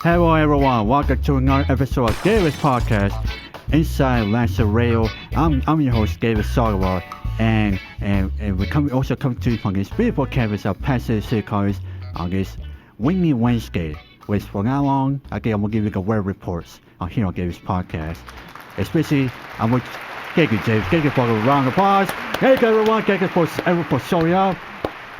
Hello everyone, welcome to another episode of David's Podcast, Inside Lancer Rail. I'm your host, David Sogawa, and we also come to you from this beautiful campus of Penn City College on this windy Wednesday, which from now on, I'm going to give you the weather reports on here on David's Podcast. Especially, I'm going to thank you, James. Thank you for a round of applause. Thank you everyone, thank you for showing up.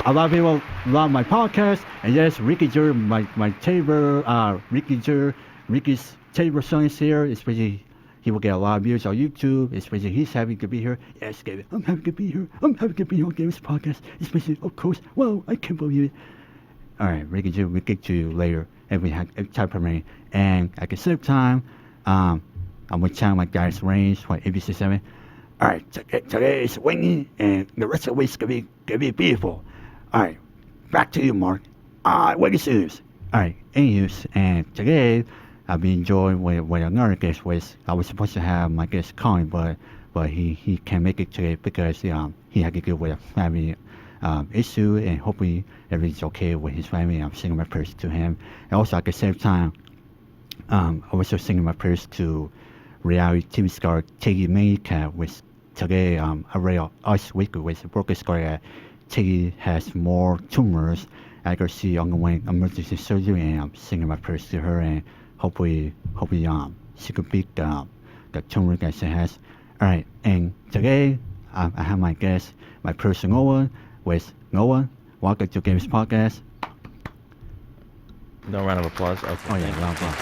A lot of people love my podcast, and yes, Ricky Jer, my table, Ricky's table son is here. Especially, he will get a lot of views on YouTube. Especially, he's happy to be here. Yes, David, I'm happy to be here. I'm happy to be here on David's podcast. Especially, of course, wow, I can't believe it. All right, Ricky Jer, we'll get to you later every time permitting. And at the same time, I'm with channel my guys range for ABC7. All right, today is windy, and the rest of the week's gonna be beautiful. Alright, back to you, Mark. What is news? Alright, in news, and today I've been enjoying with another guest. I was supposed to have my guest Colin, but he can't make it today because he had to deal with a family issue, and hopefully everything's okay with his family. I'm singing my prayers to him, and also at the same time, I'm also singing my prayers to reality TV star Tiggy Maycat, which today I read us weekly with broke his story that Tiggy has more tumors. I could see undergoing emergency surgery, and I'm singing my prayers to her, and hopefully she could beat the tumor that she has. All right, and today I have my guest, my person Noah. With Noah, welcome to Games Podcast. No round of applause. Okay, oh yeah, round of applause.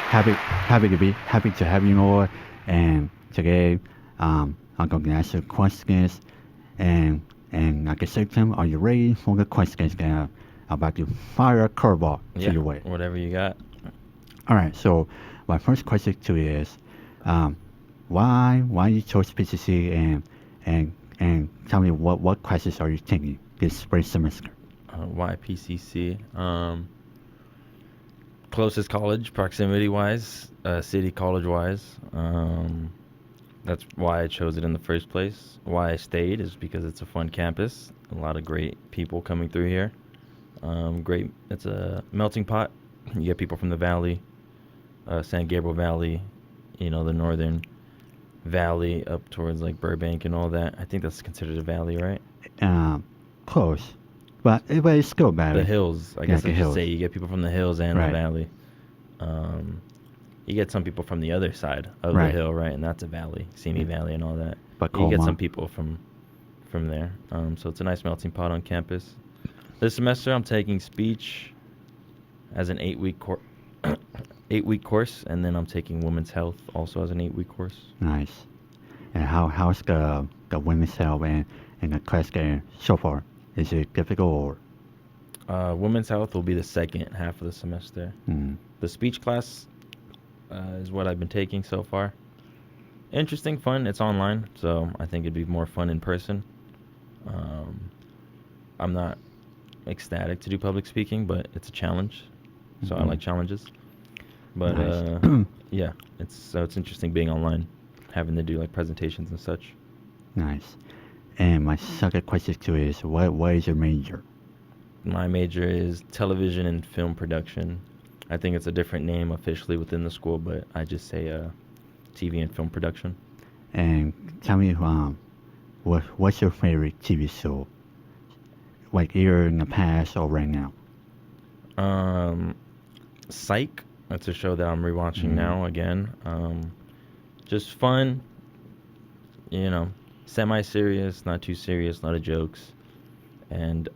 Happy to have you, Noah, and today, I'm going to ask you questions, and at the same time, are you ready for the questions that I'm about to fire a curveball to your way? Whatever you got. All right, so my first question to you is, why you chose PCC, and tell me what classes are you taking this spring semester? Why PCC? Closest college, proximity-wise, city college-wise. That's why I chose it in the first place. Why I stayed is because it's a fun campus. A lot of great people coming through here. It's a melting pot. You get people from the valley, San Gabriel Valley, the northern valley up towards like Burbank and all that. I think that's considered a valley, right? Close. But it's still valley. The hills, I guess I should say. You get people from the hills and the valley. You get some people from the other side of the hill, right? And that's a valley, Simi Valley and all that. But you get some people from there. So it's a nice melting pot on campus. This semester I'm taking speech as an 8-week course, and then I'm taking women's health also as an 8-week course. Nice. And how's the women's health and the class game so far? Is it difficult or? Women's health will be the second half of the semester. The speech class is what I've been taking so far. Interesting, fun. It's online, so I think it'd be more fun in person. I'm not ecstatic to do public speaking, but it's a challenge, so I like challenges. But nice. Yeah, it's interesting being online, having to do like presentations and such. Nice. And my second question to you is, what is your major? My major is television and film production. I think it's a different name officially within the school, but I just say TV and film production. And tell me, what's your favorite TV show? Like either in the past or right now? Psych. That's a show that I'm rewatching now again. Just fun, semi-serious, not too serious, a lot of jokes. And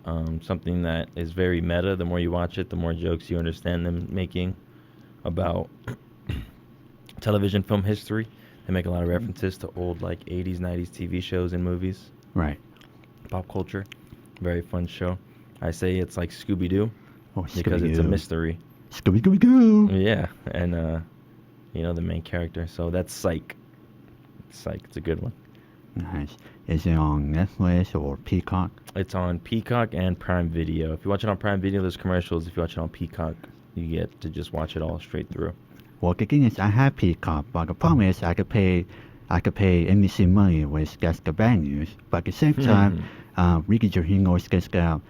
something that is very meta. The more you watch it, the more jokes you understand them making about television film history. They make a lot of references to old like 80s, 90s TV shows and movies. Right. Pop culture. Very fun show. I say it's like Scooby-Doo because Scooby-Doo. it's a mystery. Scooby-Doo. Yeah, and the main character. So that's Psych. Psych. It's a good one. Nice. Is it on Netflix or Peacock? It's on Peacock and Prime Video. If you watch it on Prime Video, there's commercials. If you watch it on Peacock, you get to just watch it all straight through. Well, the thing is, I have Peacock, but the problem is I could pay NBC money, which gets the bad news. But at the same time, Ricky Jorginho gets the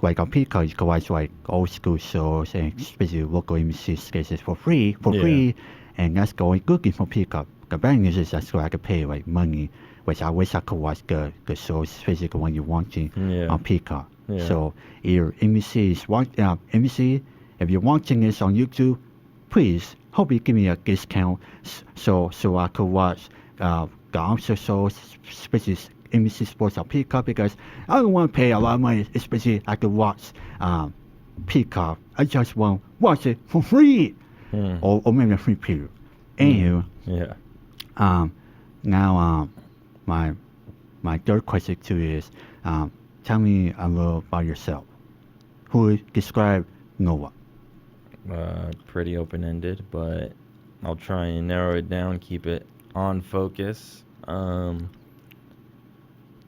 like on Peacock, you can watch like old school shows and especially local MC sketches for free, and that's going good for Peacock. The bad news is that's why I could pay like money, which I wish I could watch the shows, especially when you're watching on Peacock. Yeah. So your NBC is NBC, if you're watching this on YouTube, please hope you give me a discount so I could watch the answer shows, especially NBC Sports on Peacock, because I don't want to pay a lot of money, especially I could watch Peacock. I just want to watch it for free, or maybe a free period. Anywho, now my third question to you is, tell me a little about yourself. Who would describe Noah? Pretty open-ended, but I'll try and narrow it down, keep it on focus.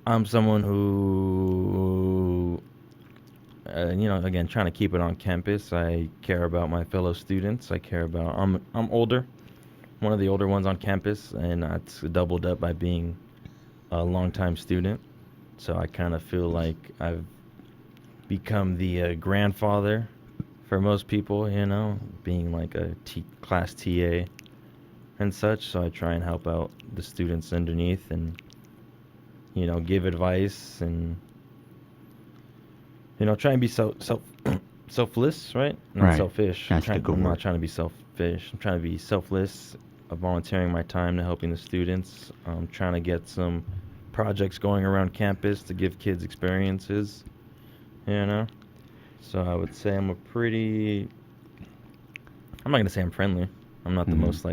I'm someone who, again, trying to keep it on campus. I care about my fellow students. I'm older, one of the older ones on campus, and that's doubled up by being a longtime student. So I kind of feel like I've become the grandfather for most people, being like a class TA and such. So I try and help out the students underneath and, give advice and, try and be selfless, right? Not selfish. That's the good I'm not word. trying to be selfish. I'm trying to be selfless, volunteering my time to helping the students. I'm trying to get some projects going around campus to give kids experiences, So I would say I'm not going to say I'm friendly. I'm not the most,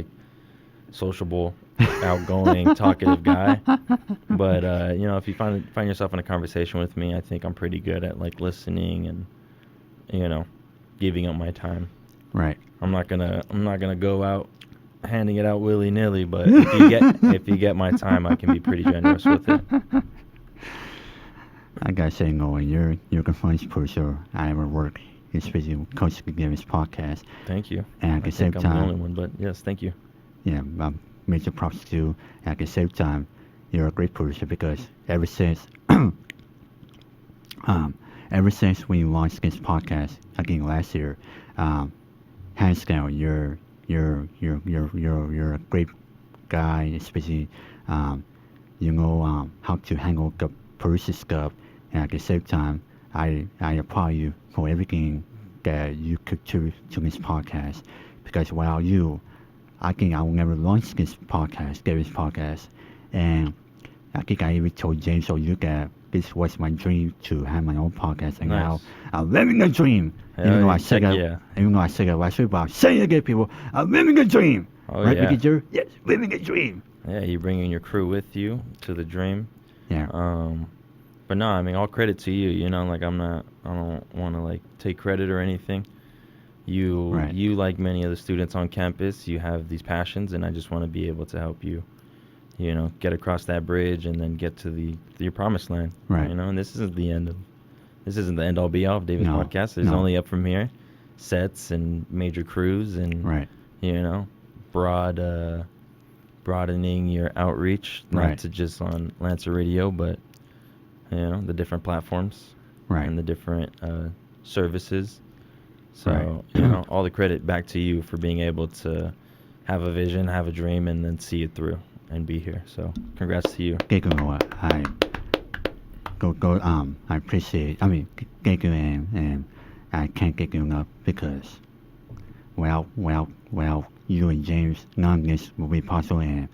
sociable, outgoing, talkative guy. But, if you find yourself in a conversation with me, I think I'm pretty good at, listening and, giving up my time. Right. I'm not gonna go out handing it out willy-nilly, but if you get my time, I can be pretty generous with it. I gotta say, Noah, you're the funniest person I ever worked, especially with Coach Gavin's podcast. Thank you. And at the same I'm time, the only one, but yes, thank you. Yeah, major props to you. And at the same time, you're a great person because ever since when you launched this podcast again last year, hands down, you're a great guy, especially how to handle the person stuff. And at the same time, I applaud you for everything that you contribute to this podcast, because without you, I think I will never launch this podcast. And I think I even told James or you that this was my dream to have my own podcast, and now I'm living a dream. Even though I said that last week, but I'm saying it again, people, I'm living a dream. Oh, right, yeah. Mickey? Yes, living a dream. Yeah, you're bringing your crew with you to the dream. Yeah. But no, I mean, all credit to you. I don't want to take credit or anything. You, like many of the students on campus, you have these passions, and I just want to be able to help you, get across that bridge and then get to your promised land. Right. And this isn't the end all be all of David's podcast. There's only up from here, sets and major crews and broadening your outreach, not to just on Lancer Radio, but the different platforms and the different services. So, all the credit back to you for being able to have a vision, have a dream, and then see it through and be here. So, congrats to you. Thank you, Noah. I appreciate. Thank you, and I can't thank you enough because, well, you and James, none of this will be possible, and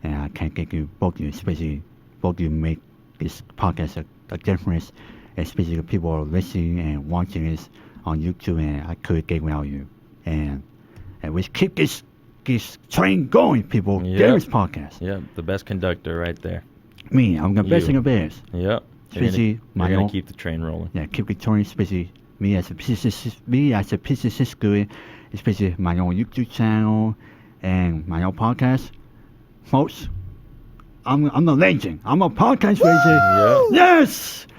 I can't thank you both of you, especially both of you make this podcast a difference, especially the people who are listening and watching this on YouTube, and I couldn't get without you. And we keep this train going, people. Yep. Gavin's podcast. Yep, the best conductor right there. Me, I'm the best in the best. Yep. Especially you're gonna keep the train rolling. Yeah, keep the train, especially me as a physicist student, especially my own YouTube channel and my own podcast. Folks, I'm the legend. I'm a podcast legend.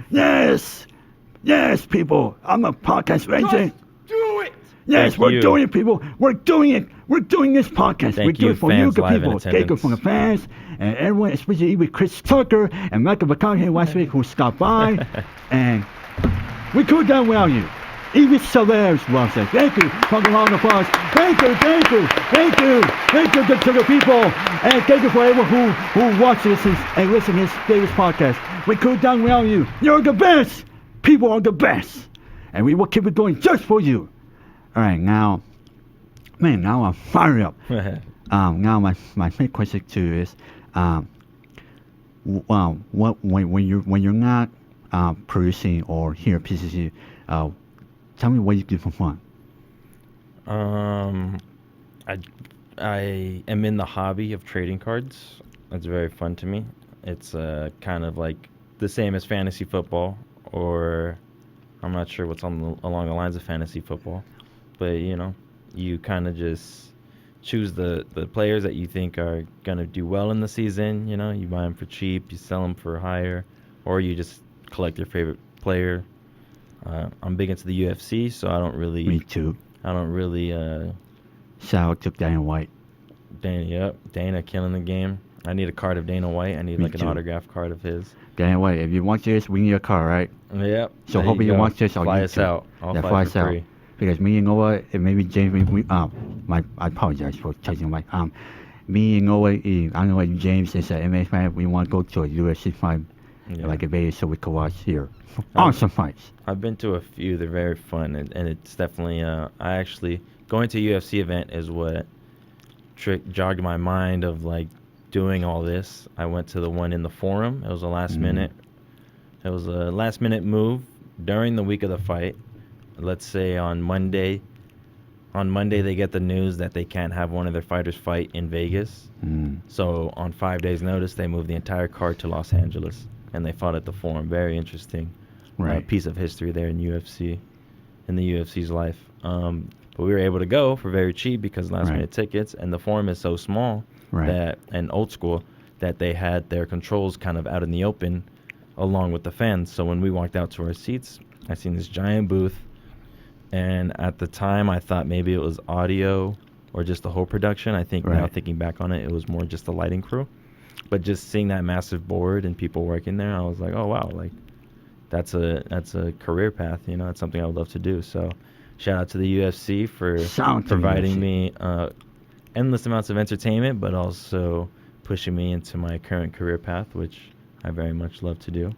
Yeah. Yes, people. I'm a podcast legend. Do it! Yes, we're doing it, people. We're doing it. We're doing this podcast. We're doing it for you, good people. Thank you for the fans and everyone, especially with Chris Tucker and Michael McConaughey last week who stopped by. And We could done without you. Even celebs loves us. Thank you. Fucking round of applause. Thank you, thank you, thank you, thank you to the people, and thank you for everyone who watches and listens to this Davis podcast. We could done without you. You're the best. People are the best, and we will keep it going just for you. All right, now, man, now I'm fired up. Now my main question to you is, when you're not producing or here at PCC, tell me what you do for fun. I am in the hobby of trading cards. That's very fun to me. It's kind of like the same as fantasy football, or I'm not sure what's along the lines of fantasy football, but you kind of just choose the players that you think are gonna do well in the season. You buy them for cheap, you sell them for higher, or you just collect your favorite player. I'm big into the UFC, so I don't really. Me too. I don't really. Shout out to Dana White. Dana killing the game. I need a card of Dana White. I need Me an too. autograph card of his. Dana White, if you watch this, we need a car, right? Yep. So hoping you watch this on fly YouTube. Us out. I'll Yeah, fly us for out. free. Because me and Noah and maybe James, I apologize for touching my me and Noah, I don't know what James is an MMA fan. We want to go to a UFC fight, like a Vegas, so we can watch here. Awesome fights. I've been to a few. They're very fun, and it's definitely. I actually going to a UFC event is what jogged my mind of like doing all this. I went to the one in the Forum. It was a last minute. It was a last minute move during the week of the fight. Let's say on Monday they get the news that they can't have one of their fighters fight in Vegas. So on 5 days' notice, they moved the entire card to Los Angeles, and they fought at the Forum. Very interesting piece of history there in UFC, in the UFC's life. But we were able to go for very cheap because last minute tickets, and the Forum is so small that, and old school, that they had their controls kind of out in the open along with the fans. So when we walked out to our seats, I seen this giant booth, and at the time I thought maybe it was audio or just the whole production. I think now thinking back on it, it was more just the lighting crew. But just seeing that massive board and people working there, I was like, oh wow, like that's a career path, it's something I would love to do. So shout out to the UFC for providing me endless amounts of entertainment, but also pushing me into my current career path, which I very much love to do.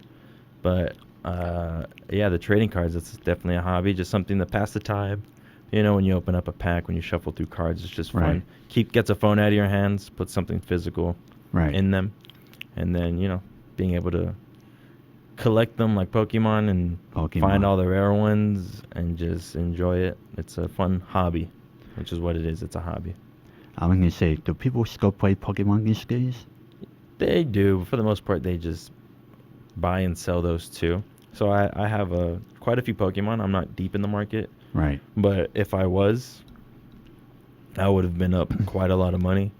But the trading cards, it's definitely a hobby, just something to pass the time. When you open up a pack, when you shuffle through cards, it's just fun. Gets a phone out of your hands, put something physical in them, and then being able to collect them like Pokemon and find all the rare ones and just enjoy it. It's a fun hobby, which is what it is. It's a hobby. I'm gonna say, do people still play Pokemon these days? They do. For the most part, they just buy and sell those too. So I have quite a few Pokemon. I'm not deep in the market. Right. But if I was, I would have been up quite a lot of money,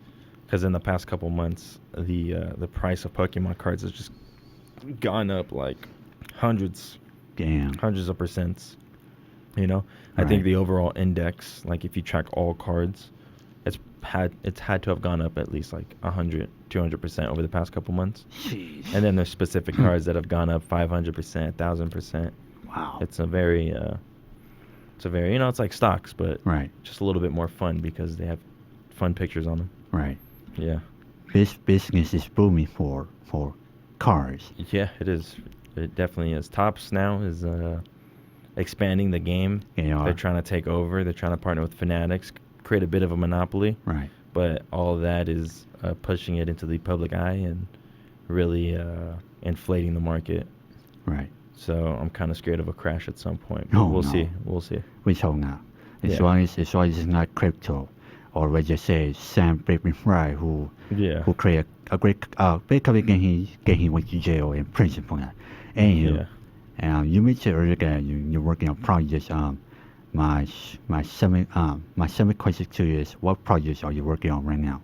because in the past couple months, the price of Pokemon cards has just gone up like hundreds of %. I think the overall index, like if you track all cards, it's had to have gone up at least like 100-200% over the past couple months. Jeez. And then there's specific cards that have gone up 500%, 1,000%. Wow. It's a very it's like stocks, but just a little bit more fun because they have fun pictures on them. Right. Yeah. This business is booming for cars. Yeah, it is. It definitely is. Topps now is expanding the game. They're trying to take over. They're trying to partner with Fanatics, create a bit of a monopoly. Right. But all of that is pushing it into the public eye and really inflating the market. Right. So I'm kind of scared of a crash at some point. But we'll see. We'll see. We hope not. As long as it's not crypto, or let's just say Sam Bankman-Fried, who create a great company getting he went to jail in prison for that. Anywho, you mentioned earlier that you're working on projects. My second question to you is, what projects are you working on right now?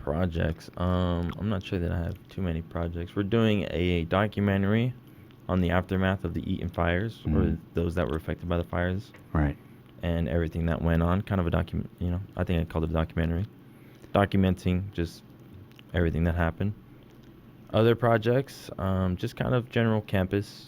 Projects. I'm not sure that I have too many projects. We're doing a documentary on the aftermath of the Eaton fires, or those that were affected by the fires. Right. And everything that went on. Kind of a document, I think I called it a documentary. Documenting just everything that happened. Other projects, just kind of general campus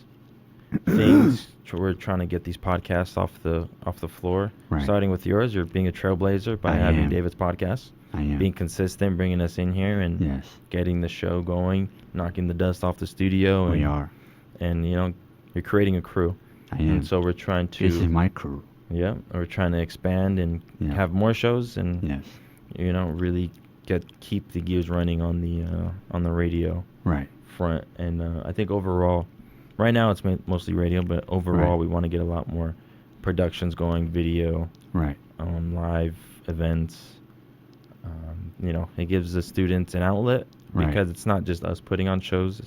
things. We're trying to get these podcasts off the floor. Right. Starting with yours, you're being a trailblazer by I having am. David's podcast, I am. being consistent, bringing us in here and Yes, getting the show going, knocking the dust off the studio. we and, are. And you're creating a crew. I am. And so we're trying to. This is my crew. Yeah, we're trying to expand and Yeah. have more shows and Yes. really keep the gears running on the radio Right. front. And I think overall, right now it's mostly radio, but overall Right. we want to get a lot more productions going, video, Right. live events. It gives the students an outlet Right. because it's not just us putting on shows,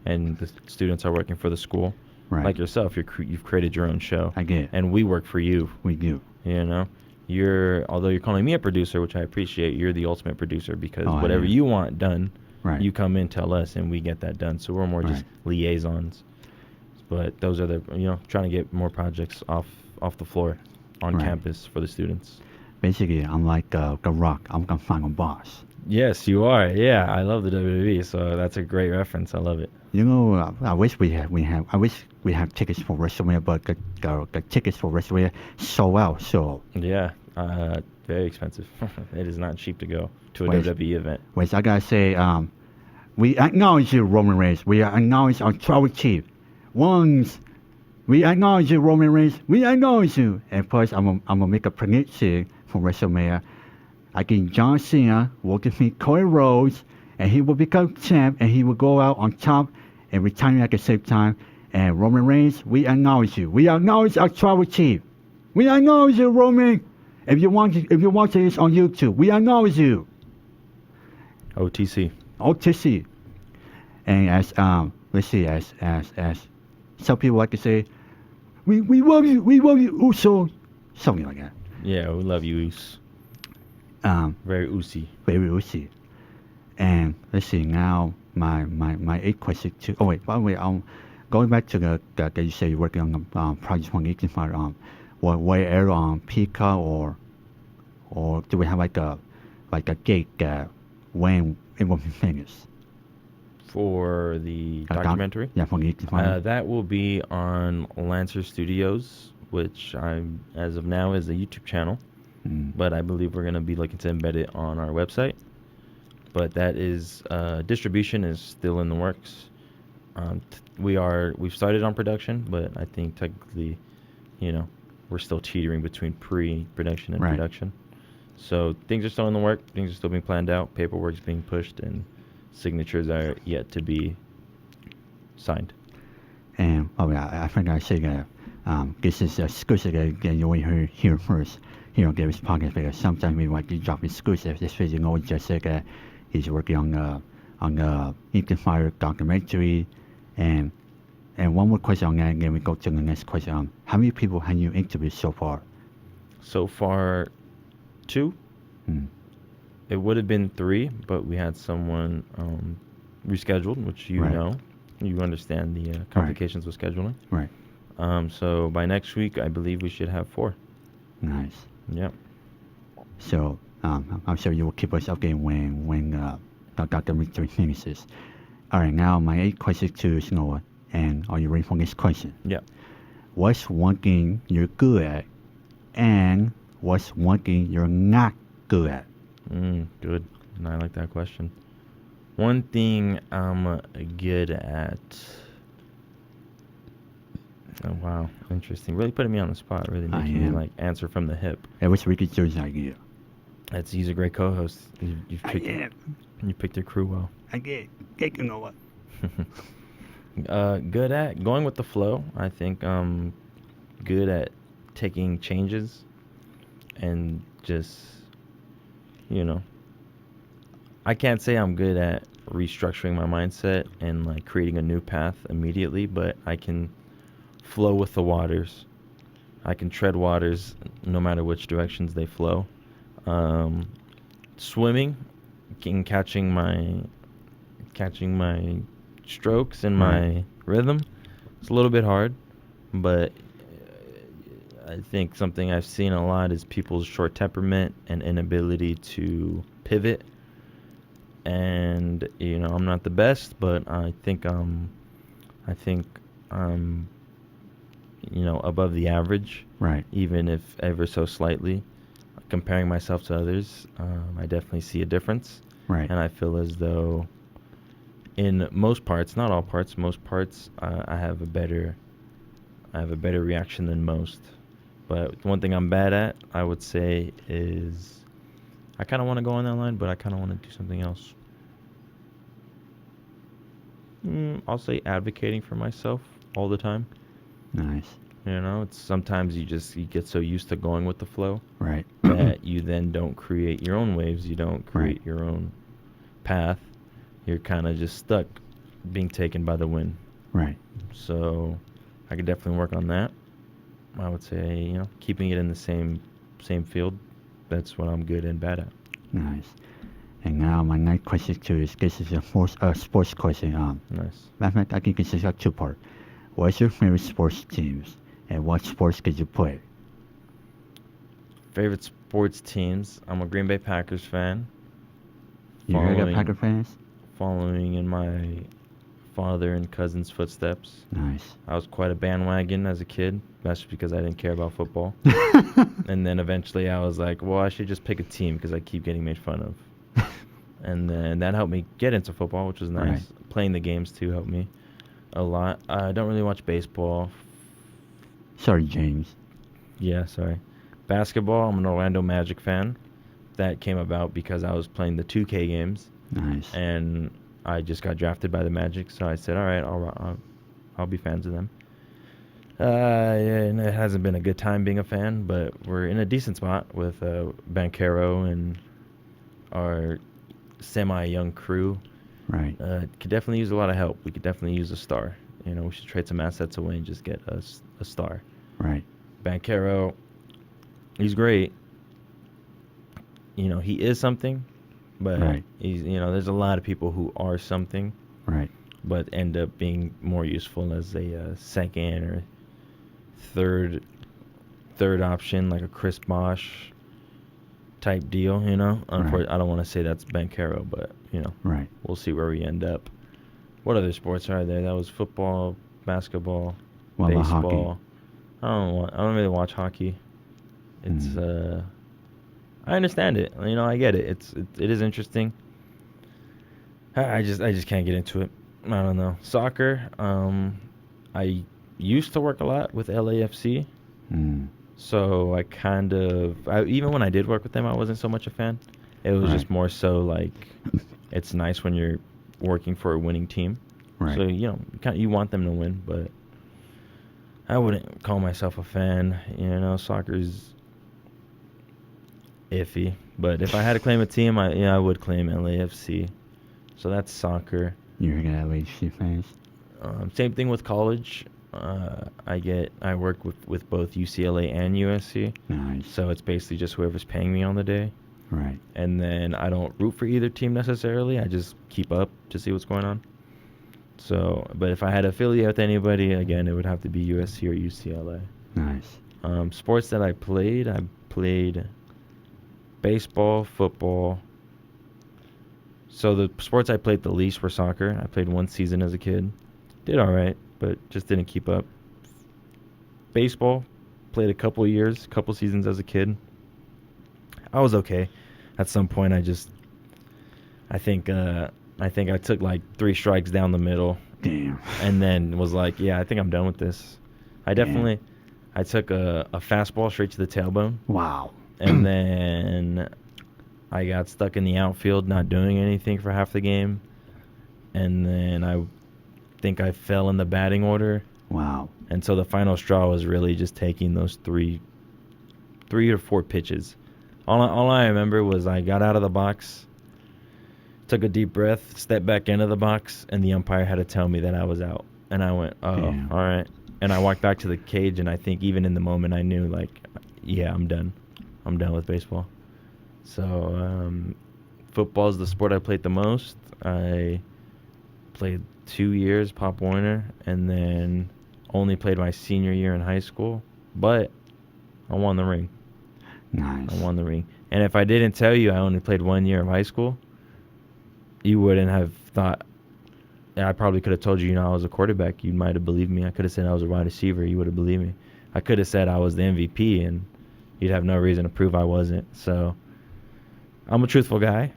and the students are working for the school. Right. Like yourself, you've created your own show. I get it. And we work for you. We do. Although you're calling me a producer, which I appreciate, you're the ultimate producer because Oh, I whatever am. you want done, Right. you come in, tell us, and we get that done. So we're more just Right. liaisons. But those are trying to get more projects off the floor on Right. campus for the students. Basically, I'm like The Rock. I'm gonna find a boss. Yes, you are. Yeah, I love the WWE, so that's a great reference. I love it. I wish I wish we had tickets for WrestleMania, but the tickets for WrestleMania sold out. So, Yeah, very expensive. It is not cheap to go to a Wait. WWE event. wait, I gotta say, we acknowledge you, Roman Reigns. We acknowledge our tribal chief. Once we acknowledge you, Roman Reigns. We acknowledge you. And plus, I'm gonna make a prediction for WrestleMania. I think John Cena will defeat Cody Rhodes, and he will become champ, and he will go out on top and retire at the same time. And Roman Reigns, we acknowledge you. We acknowledge our tribal chief. We acknowledge you, Roman. If you want this on YouTube, we acknowledge you. OTC. OTC. And as let's see, as some people like to say, we love you, Uso, something like that. Yeah, we love you, Oos. Very Oosy. Very Usi. And let's see now, my 8 question too. Oh wait, by the way, going back to the you say you're working on the project on Eaton, where on Pika or do we have like a gate when it will be finished? For the A documentary? Yeah, for Eaton. That will be on Lancer Studios, which as of now is a YouTube channel. But I believe we're going to be looking to embed it on our website. But that is distribution is still in the works. We've started on production, but I think technically, we're still teetering between pre-production and Right. production. So things are still in the work. Things are still being planned out. Paperwork's being pushed, and signatures are yet to be signed. And I think I say that this is exclusive again. You will hear first. David's podcast because sometimes we want to drop exclusive. This is just say that he's working on the Eaton Fire documentary. And one more question on that, and then we go to the next question. How many people have you interviewed so far? So far, 2. It would have been 3, but we had someone rescheduled, which Right. you understand the complications with scheduling. Right. So by next week, I believe we should have 4. Nice. Yep. So I'm sure you will keep us updated when the documentary finishes. All right, now my 8 question to Noah, and are you ready for this question? Yeah. What's one thing you're good at, and what's one thing you're not good at? Good. And I like that question. One thing I'm good at. Oh, wow. Interesting. Really putting me on the spot. Really I making am. me answer from the hip. It was Ricky Jones' idea. He's a great co-host. You picked your crew well. I get. Thank you, Noah. Good at going with the flow. I think I'm good at taking changes and just, I can't say I'm good at restructuring my mindset and like creating a new path immediately, but I can flow with the waters. I can tread waters no matter which directions they flow. Swimming and catching my strokes and my rhythm. It's a little bit hard, but I think something I've seen a lot is people's short temperament and inability to pivot. And I'm not the best, but I think I'm above the average, Right. even if ever so slightly. Comparing myself to others, I definitely see a difference, Right. and I feel as though in most parts, not all parts, most parts, I have a better reaction than most. But one thing I'm bad at, I would say, is I kind of want to go on that line, but I kind of want to do something else. I'll say advocating for myself all the time. Nice. It's sometimes you get so used to going with the flow Right. that you then don't create your own waves. You don't create Right. your own path. You're kind of just stuck being taken by the wind. Right. So I could definitely work on that. I would say, keeping it in the same field. That's what I'm good and bad at. Nice. And now my next question to you is this is a sports question. Nice. Matter of fact, I can consider it two-part. What's your favorite sports teams, and what sports did you play? Favorite sports teams. I'm a Green Bay Packers fan. You really got Packer fans? Following in my father and cousin's footsteps. Nice. I was quite a bandwagon as a kid. That's because I didn't care about football. And then eventually I was like, well, I should just pick a team because I keep getting made fun of. And then that helped me get into football, which was nice. Right. Playing the games, too, helped me a lot. I don't really watch baseball. Sorry, James. Yeah, sorry. Basketball, I'm an Orlando Magic fan. That came about because I was playing the 2K games. Nice. And I just got drafted by the Magic, so I said, all right, I'll be fans of them. Yeah, and it hasn't been a good time being a fan, but we're in a decent spot with Banchero and our semi-young crew. Right. Could definitely use a lot of help. We could definitely use a star. We should trade some assets away and just get us a star. Right. Banchero, he's great. He is something, but Right. he's there's a lot of people who are something, Right. but end up being more useful as a second or third option, like a Chris Bosh type deal. Right. I don't want to say that's Banchero, but Right. we'll see where we end up. What other sports are there? That was football, basketball, What about baseball. hockey? I don't really watch hockey. It's I understand it. I get it. It is interesting. I just can't get into it. I don't know. Soccer. I used to work a lot with LAFC. So even when I did work with them, I wasn't so much a fan. It was just more so like, it's nice when you're working for a winning team. Right. So, you want them to win, but I wouldn't call myself a fan. Soccer's iffy. But if I had to claim a team, I would claim LAFC. So that's soccer. You're gonna LHC fans? Same thing with college. I work with both UCLA and USC. Nice. So it's basically just whoever's paying me on the day. Right. And then I don't root for either team necessarily. I just keep up to see what's going on. So, but if I had to affiliate with anybody, again, it would have to be USC or UCLA. Nice. Sports that I played baseball, football. So the sports I played the least were soccer. I played one season as a kid. Did all right, but just didn't keep up. Baseball, played a couple seasons as a kid. I was okay. At some point, I think I took like 3 strikes down the middle. Damn. And then was like, yeah, I think I'm done with this. I took a fastball straight to the tailbone. Wow. And then I got stuck in the outfield not doing anything for half the game. And then I think I fell in the batting order. Wow. And so the final straw was really just taking those 3 or 4 pitches. All I remember was I got out of the box, took a deep breath, stepped back into the box, and the umpire had to tell me that I was out. And I went, oh, Damn. All right. And I walked back to the cage, and I think even in the moment I knew, like, yeah, I'm done. I'm done with baseball. So football is the sport I played the most. I played 2 years, Pop Warner, and then only played my senior year in high school. But I won the ring. Nice. I won the ring. And if I didn't tell you I only played 1 year of high school, you wouldn't have thought I probably could have told you, I was a quarterback. You might have believed me. I could have said I was a wide receiver. You would have believed me. I could have said I was the MVP, and you'd have no reason to prove I wasn't. So I'm a truthful guy.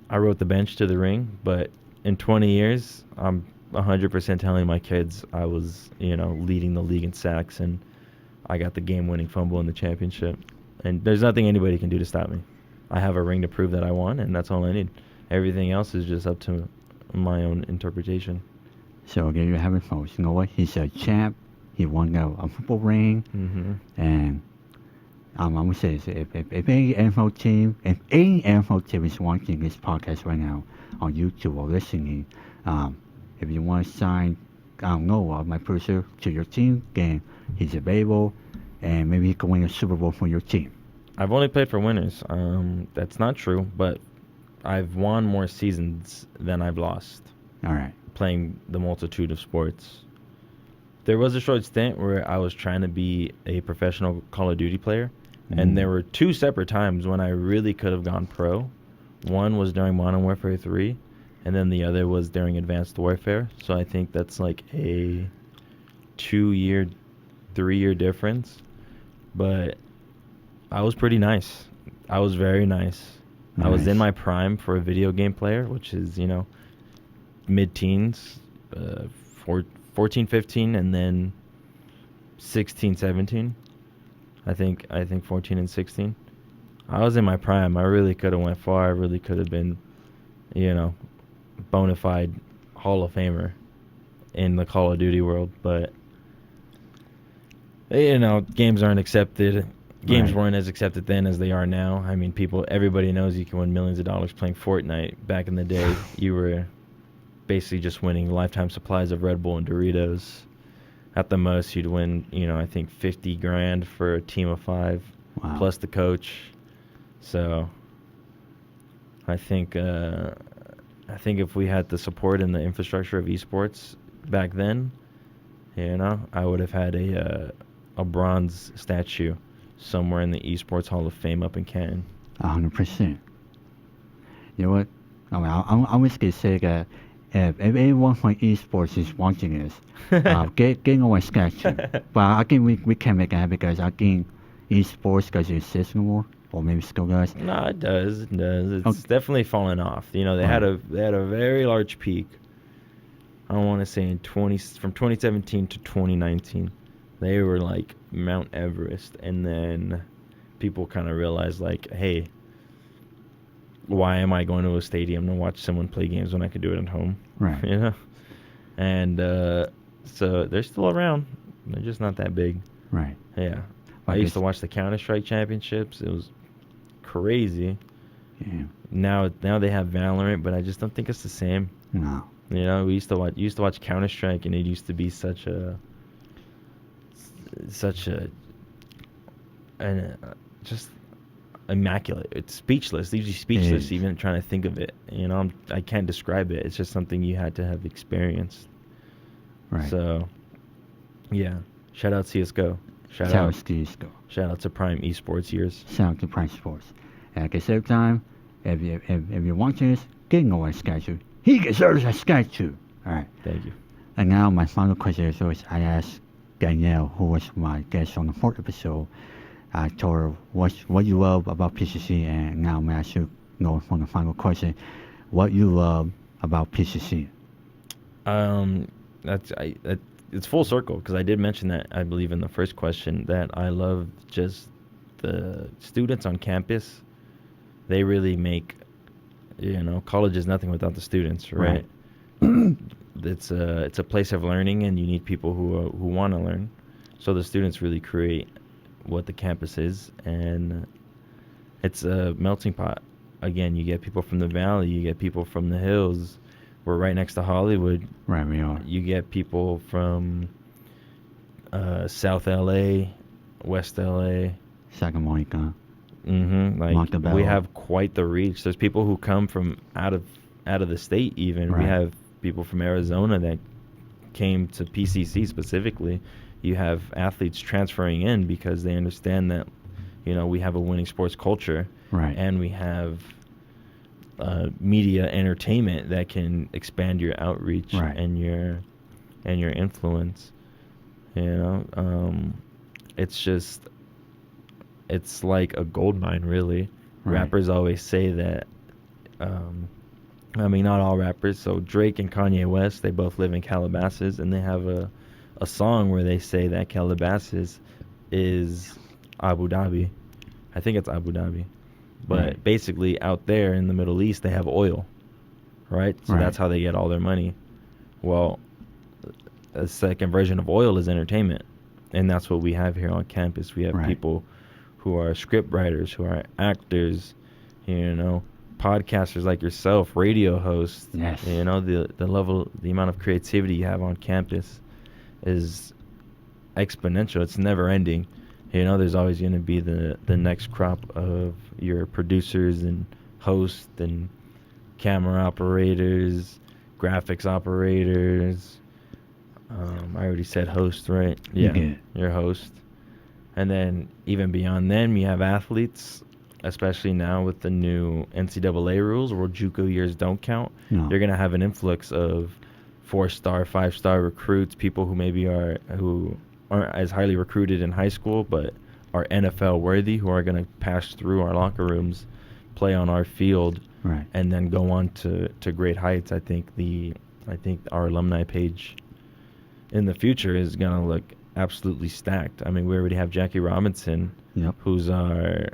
I rode the bench to the ring, but in 20 years, I'm 100% telling my kids I was, leading the league in sacks, and I got the game-winning fumble in the championship. And there's nothing anybody can do to stop me. I have a ring to prove that I won, and that's all I need. Everything else is just up to my own interpretation. So there you have it, folks. You know what? He's a champ. He won a football ring. Mm-hmm. And I'm going to say this. If any NFL team is watching this podcast right now on YouTube or listening, if you want to sign Noah, my producer, to your team, then he's available, and maybe he can win a Super Bowl for your team. I've only played for winners. That's not true, but I've won more seasons than I've lost. All right. Playing the multitude of sports. There was a short stint where I was trying to be a professional Call of Duty player, and there were 2 separate times when I really could have gone pro. One was during Modern Warfare 3, and then the other was during Advanced Warfare. So I think that's like a 2-year, 3-year difference. But I was pretty nice. I was very nice. I was in my prime for a video game player, which is, mid-teens, 14, 15, and then 16, 17. I think 14 and 16. I was in my prime. I really could have went far. I really could have been, bona fide Hall of Famer in the Call of Duty world. But, games aren't accepted. Games weren't as accepted then as they are now. I mean, everybody knows you can win millions of dollars playing Fortnite. Back in the day, you were basically just winning lifetime supplies of Red Bull and Doritos. At the most, you'd win, I think $50,000 for a team of 5, plus the coach. So, I think if we had the support and the infrastructure of esports back then, I would have had a bronze statue somewhere in the esports Hall of Fame up in Canton. 100%. You know what? I'm just gonna say that if anyone from esports is watching this, get on my statue. But I think we can make that because I think esports doesn't exist anymore, or maybe still does. No, it does. It does. It's definitely fallen off. They had a very large peak. I want to say from 2017 to 2019, they were like Mount Everest, and then people kind of realized like, hey, why am I going to a stadium to watch someone play games when I could do it at home? Right. And so they're still around. They're just not that big. Right. Yeah. I used to watch the Counter-Strike championships. It was crazy. Yeah. Now they have Valorant, but I just don't think it's the same. No. We used to watch Counter-Strike, and it used to be such just immaculate. It's speechless. Leaves you speechless even trying to think of it. I can't describe it. It's just something you had to have experienced. Right. So, yeah. Shout out CS:GO. Shout out CS:GO. Shout out to Prime Esports years. Shout out to Prime Sports. And at the same time, if you're watching this, get Noah's statue. He deserves a statue. All right. Thank you. And now my final question is always I asked Danielle, who was my guest on the 4th episode, I told her what you love about PCC, and now I'm going to ask you from the final question, what you love about PCC. It's full circle, because I did mention that, I believe, in the first question, that I love just the students on campus. They really make, college is nothing without the students, right? It's a place of learning, and you need people who want to learn. So the students really create what the campus is, and it's a melting pot. Again, you get people from the valley, you get people from the hills. We're right next to Hollywood. Right, we are. You get people from South LA, West LA, Santa Monica. Like we have quite the reach. There's people who come from out of the state even. Right. We have people from Arizona that came to PCC specifically. You have athletes transferring in because they understand that, we have a winning sports culture. Right. And we have media entertainment that can expand your outreach Right. and your influence. It's just, it's like a gold mine, really. Right. Rappers always say that. I mean, not all rappers. So Drake and Kanye West, they both live in Calabasas, and they have a song where they say that Calabasas is Abu Dhabi. I think it's Abu Dhabi. But Right. basically, out there in the Middle East, they have oil, right? So Right. that's how they get all their money. Well, a second version of oil is entertainment, and that's what we have here on campus. We have Right. people who are script writers, who are actors, podcasters like yourself, radio hosts. Yes. The amount of creativity you have on campus is exponential. It's never ending. There's always going to be the next crop of your producers and hosts and camera operators, graphics operators. I already said host, right? You Yeah, did. your host. And then even beyond them, you have athletes, especially now with the new NCAA rules where JUCO years don't count. No. You're going to have an influx of 4-star, 5-star recruits, people who aren't as highly recruited in high school but are NFL worthy, who are going to pass through our locker rooms, play on our field, Right. and then go on to great heights. I think our alumni page in the future is going to look absolutely stacked. I mean, we already have Jackie Robinson, Yep. who's our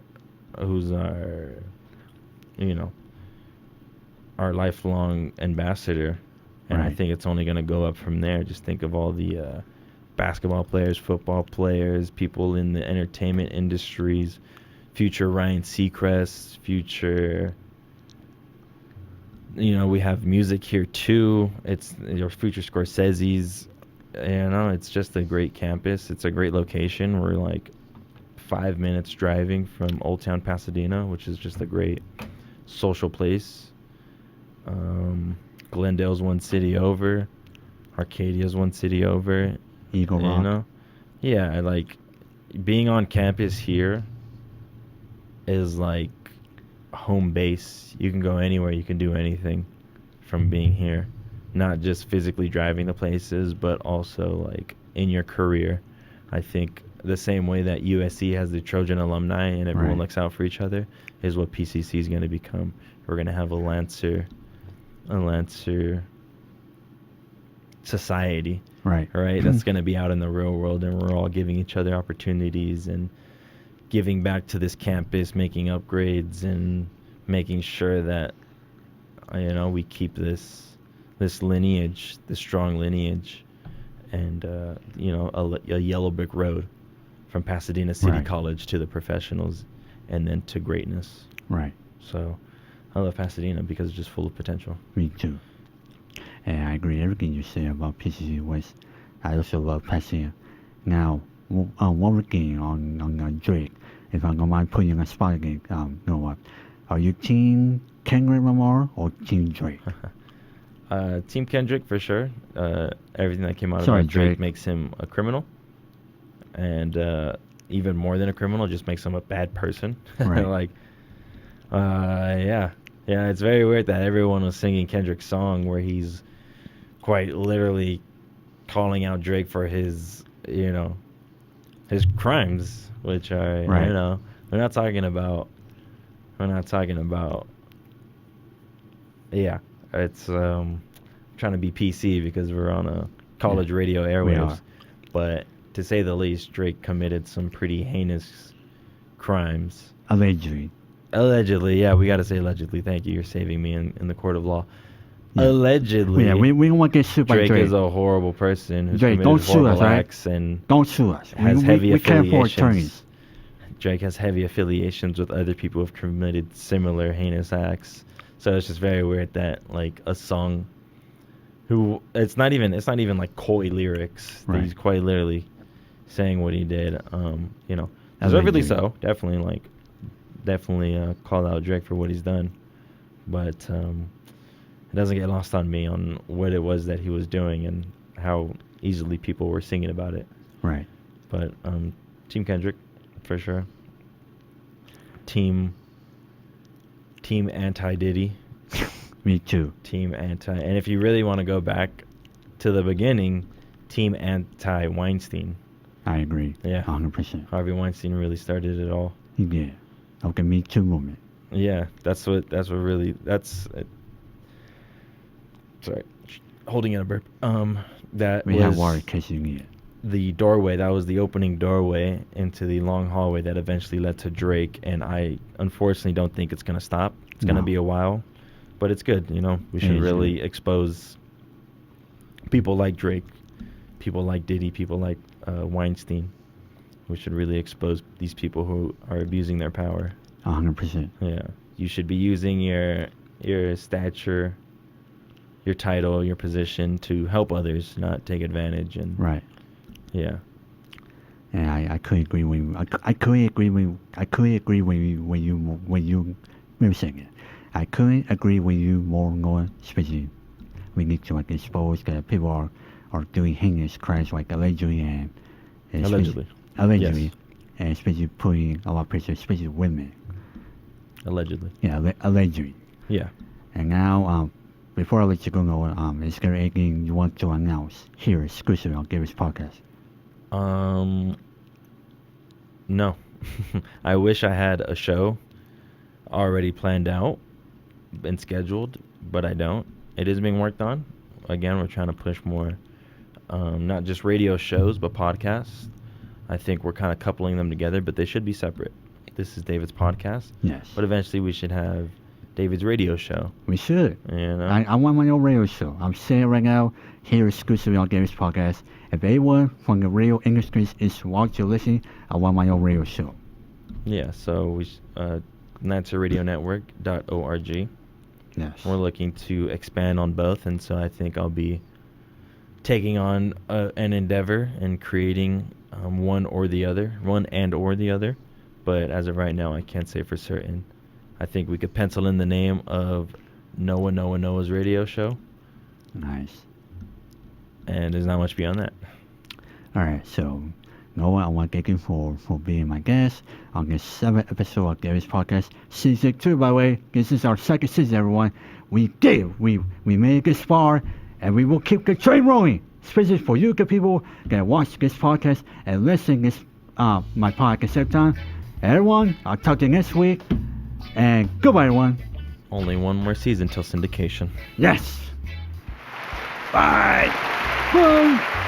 our lifelong ambassador, and I Right. think it's only going to go up from there. Just think of all the basketball players, football players, people in the entertainment industries, future Ryan Seacrest, future. We have music here too. It's your future Scorsese's. It's just a great campus. It's a great location. We're like 5 minutes driving from Old Town Pasadena, which is just a great social place. Glendale's one city over. Arcadia's one city over. Eagle Rock. Yeah, like being on campus here is like home base. You can go anywhere, you can do anything from being here. Not just physically driving the places, but also like in your career. I think the same way that USC has the Trojan alumni and everyone Right. looks out for each other is what PCC is going to become. We're going to have a Lancer society, Right. right? That's going to be out in the real world, and we're all giving each other opportunities and giving back to this campus, making upgrades and making sure that we keep this lineage, this strong lineage, and a yellow brick road from Pasadena City Right. College to the professionals and then to greatness. Right. So I love Pasadena because it's just full of potential. Me too. And I agree everything you say about PCC West. I also love Pasadena. Now, one thing on Drake, if I don't mind putting you on the spot again, Noah, are you Team Kendrick Lamar or Team Drake? Team Kendrick for sure. Everything that came out Sorry, about Drake Drake. makes him a criminal, and even more than a criminal, just makes him a bad person. Right. Yeah, it's very weird that everyone was singing Kendrick's song where he's quite literally calling out Drake for his crimes, which are Right. we're not talking about. Yeah, it's trying to be PC because we're on a college radio We airwaves, are. but to say the least, Drake committed some pretty heinous crimes. Allegedly. Allegedly, yeah, we got to say allegedly. Thank you, you're saving me in the court of law. Yeah. Allegedly, Yeah, we don't want to get sued by Drake Drake. is a horrible person who's Drake, committed don't sue us, horrible right? acts and Don't sue us. has heavy we can't afford attorneys. affiliations. Drake has heavy affiliations with other people who have committed similar heinous acts. So it's just very weird that like a song, it's not even like coy lyrics. That Right. he's quite literally saying what he did. Deservedly so. Definitely call out Drake for what he's done, but it doesn't get lost on me on what it was that he was doing and how easily people were singing about it. Right. But Team Kendrick, for sure. Team anti-Diddy. Me too. Team anti. And if you really want to go back to the beginning, team anti-Weinstein. I agree. Yeah. 100%. Harvey Weinstein really started it all. Yeah. Okay, Me Too movement. Yeah, that's what really, sorry, holding in a burp. That We was have water catching it. the doorway. That was the opening doorway into the long hallway that eventually led to Drake. And I unfortunately don't think it's going to stop. It's going to be a while, but it's good. You know, we should really expose people like Drake, people like Diddy, people like Weinstein. We should really expose these people who are abusing their power. 100%. Yeah, you should be using your stature, your title, your position to help others, not take advantage. And Right. yeah, And I couldn't agree with you. I couldn't agree with you. Wait a second. I couldn't agree with you more, Noah. Especially, we need to expose that people are doing heinous crimes like allegedly and allegedly. Allegedly, Yes. and especially putting a lot of pressure, especially women. Allegedly. Yeah, allegedly. Yeah. And now, before I let you go, Noah, is there anything you want to announce here exclusively on Gary's podcast? No. I wish I had a show already planned out and scheduled, but I don't. It is being worked on. Again, we're trying to push more, not just radio shows, but podcasts. I think we're kind of coupling them together, but they should be separate. This is David's podcast. Yes. But eventually we should have David's radio show. We should. You know? I want my own radio show. I'm saying it right now, here exclusively on Gary's podcast. If anyone from the radio industry is watching or listening, I want my own radio show. Yeah, so we Nights.radionetwork.org. Yes. We're looking to expand on both, and so I think I'll be taking on an endeavor and creating one and or the other. But as of right now, I can't say for certain. I think we could pencil in the name of Noah's radio show. Nice. And there's not much beyond that. All right, so Noah, I want to thank you for being my guest on this 7th episode of Gary's podcast, season 2. By the way, this is our 2nd season, everyone. We made it this far, and we will keep the train rolling. Especially for you good people that watch this podcast and listen this my podcast every time. Everyone, I'll talk to you next week, and goodbye, everyone. Only one more season till syndication. Yes. Bye. Bye.